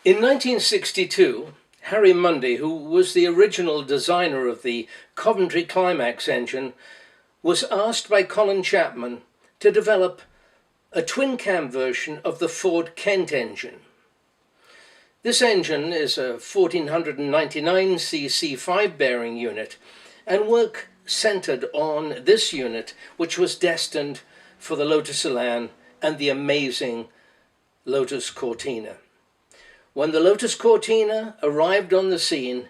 In 1962, Harry Mundy, who was the original designer of the Coventry Climax engine, was asked by Colin Chapman to develop a twin-cam version of the Ford Kent engine. This engine is a 1499cc 5-bearing unit, and work centered on this unit, which was destined for the Lotus Elan and the amazing Lotus Cortina. When the Lotus Cortina arrived on the scene,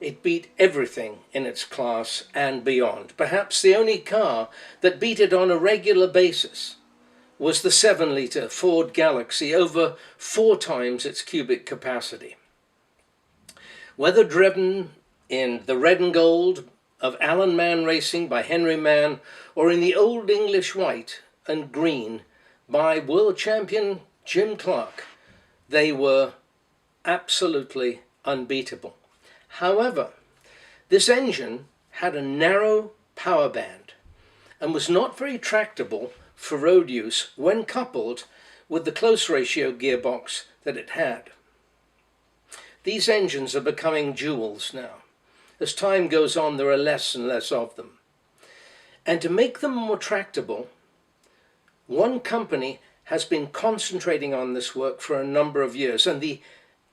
it beat everything in its class and beyond. Perhaps the only car that beat it on a regular basis was the 7-litre Ford Galaxy, over 4 times its cubic capacity. Whether driven in the red and gold of Allen Mann Racing by Henry Mann, or in the Old English white and green by world champion Jim Clark, they were absolutely unbeatable. However, this engine had a narrow power band and was not very tractable for road use when coupled with the close ratio gearbox that it had. These engines are becoming jewels now. As time goes on, there are less and less of them. And to make them more tractable, one company has been concentrating on this work for a number of years, and the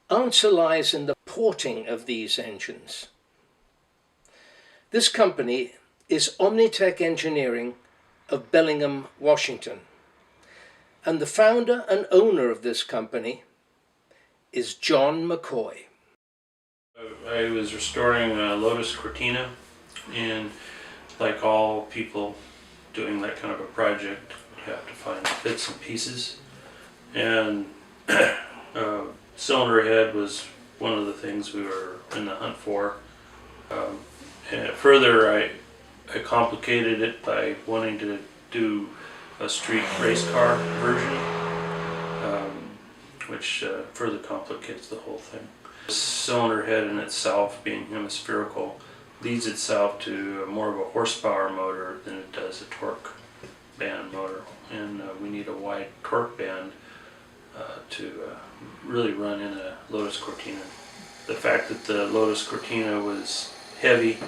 answer lies in the porting of these engines. This company is Omnitech Engineering of Bellingham, Washington, and the founder and owner of this company is John McCoy. I was restoring a Lotus Cortina, and like all people doing that kind of a project, you have to find bits and pieces, and cylinder head was one of the things we were in the hunt for. And further, I complicated it by wanting to do a street race car version, which further complicates the whole thing. The cylinder head in itself, being hemispherical, leads itself to more of a horsepower motor than it does a torque band motor, and we need a wide torque band to really run in a Lotus Cortina. The fact that the Lotus Cortina was heavy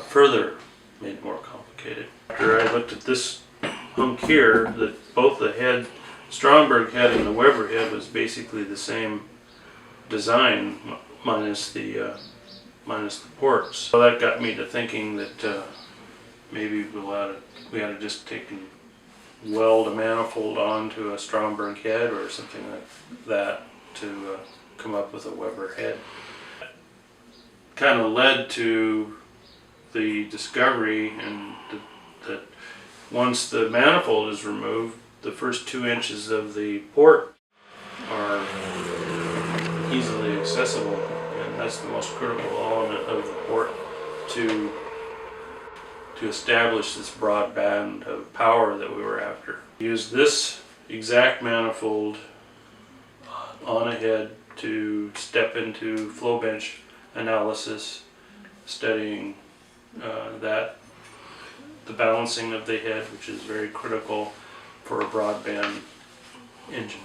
further made it more complicated. After I looked at this hunk here, that both the head, Stromberg head and the Weber head was basically the same design, minus the ports. So that got me to thinking that maybe we ought to just take and weld a manifold onto a Stromberg head or something like that to come up with a Weber head. Kind of led to the discovery and that once the manifold is removed, the first 2 inches of the port are easily accessible, and that's the most critical element of the port to establish this broad band of power that we were after. Use this exact manifold on a head to step into flow bench analysis, studying the balancing of the head, which is very critical for a broadband engine.